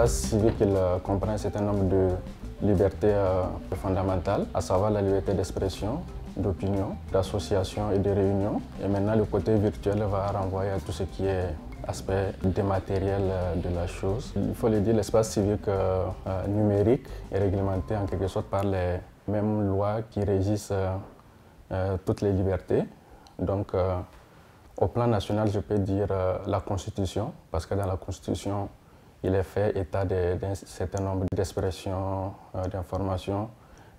L'espace civique, il comprend un certain nombre de libertés fondamentales, à savoir la liberté d'expression, d'opinion, d'association et de réunion. Et maintenant, le côté virtuel va renvoyer à tout ce qui est aspect dématériel de la chose. Il faut le dire, l'espace civique numérique est réglementé en quelque sorte par les mêmes lois qui régissent toutes les libertés. Donc, au plan national, je peux dire la Constitution, parce que dans la Constitution, il est fait état d'un certain nombre d'expressions, d'informations,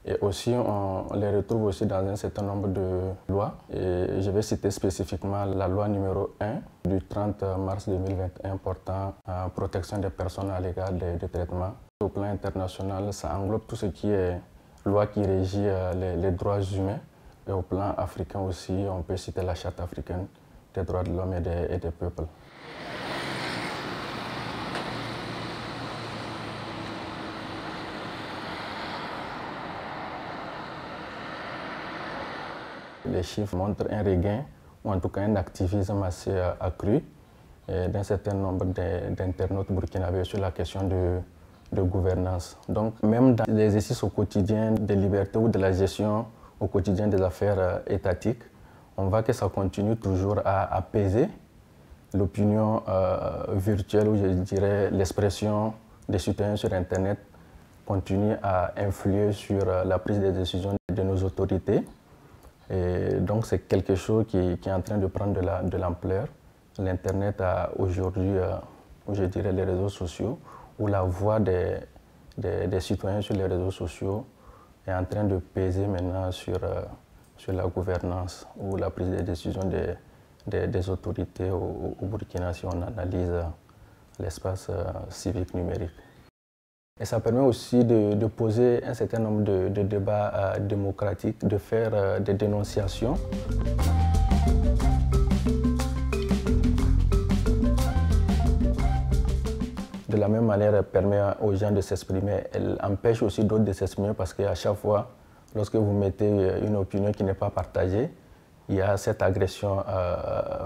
et aussi on les retrouve aussi dans un certain nombre de lois. Et je vais citer spécifiquement la loi numéro 1 du 30 mars 2021 portant protection des personnes à l'égard des traitements. Au plan international, ça englobe tout ce qui est loi qui régit les droits humains. Et au plan africain aussi, on peut citer la Charte africaine des droits de l'homme et des peuples. Les chiffres montrent un regain, ou en tout cas un activisme assez accru d'un certain nombre d'internautes burkinabés sur la question de gouvernance. Donc même dans l'exercice au quotidien des libertés ou de la gestion au quotidien des affaires étatiques, on voit que ça continue toujours à apaiser l'opinion virtuelle, ou je dirais l'expression des citoyens sur Internet continue à influer sur la prise de décision de nos autorités. Et donc c'est quelque chose qui est en train de prendre de l'ampleur. L'Internet a aujourd'hui, je dirais les réseaux sociaux, où la voix des citoyens sur les réseaux sociaux est en train de peser maintenant sur la gouvernance ou la prise de décision des autorités au Burkina si on analyse l'espace civique numérique. Et ça permet aussi de poser un certain nombre de débats démocratiques, de faire des dénonciations. De la même manière, elle permet aux gens de s'exprimer. Elle empêche aussi d'autres de s'exprimer parce qu'à chaque fois, lorsque vous mettez une opinion qui n'est pas partagée, il y a cette agression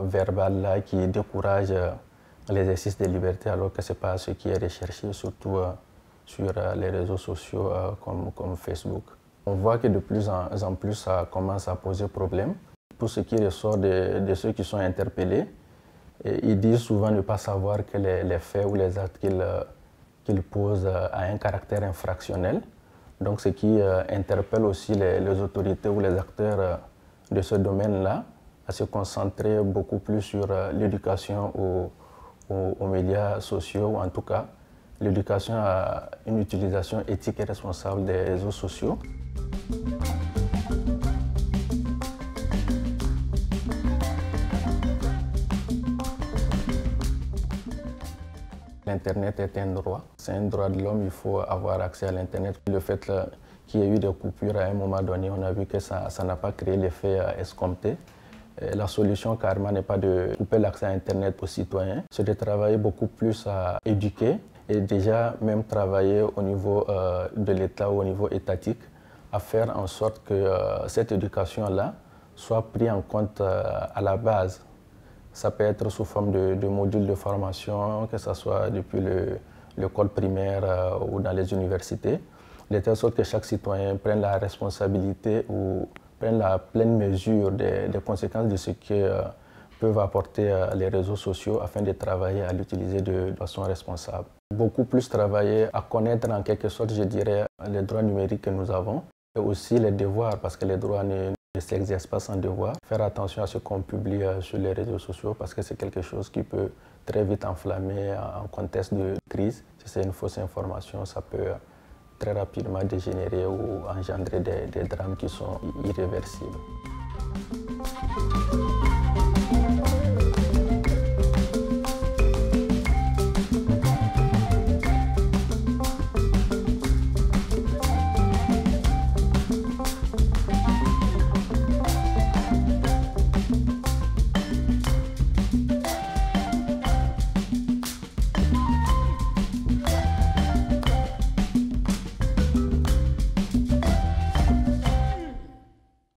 verbale-là qui décourage l'exercice des libertés alors que ce n'est pas ce qui est recherché, surtout sur les réseaux sociaux comme Facebook. On voit que de plus en plus, ça commence à poser problème. Pour ce qui ressort de ceux qui sont interpellés, ils disent souvent ne pas savoir que les faits ou les actes qu'ils posent a un caractère infractionnel. Donc ce qui interpelle aussi les autorités ou les acteurs de ce domaine-là à se concentrer beaucoup plus sur l'éducation aux médias sociaux, ou en tout cas l'éducation à une utilisation éthique et responsable des réseaux sociaux. L'Internet est un droit. C'est un droit de l'homme, il faut avoir accès à l'Internet. Le fait qu'il y ait eu des coupures à un moment donné, on a vu que ça n'a pas créé l'effet escompté. La solution carrément n'est pas de couper l'accès à Internet aux citoyens, c'est de travailler beaucoup plus à éduquer et déjà même travailler au niveau de l'État ou au niveau étatique à faire en sorte que cette éducation-là soit prise en compte à la base. Ça peut être sous forme de modules de formation, que ce soit depuis l'école primaire ou dans les universités, de telle sorte que chaque citoyen prenne la responsabilité ou prenne la pleine mesure des conséquences de ce que peuvent apporter les réseaux sociaux afin de travailler à l'utiliser de façon responsable. Beaucoup plus travailler à connaître en quelque sorte, je dirais, les droits numériques que nous avons et aussi les devoirs, parce que les droits ne s'exercent pas sans devoir. Faire attention à ce qu'on publie sur les réseaux sociaux parce que c'est quelque chose qui peut très vite enflammer en contexte de crise. Si c'est une fausse information, ça peut très rapidement dégénérer ou engendrer des drames qui sont irréversibles.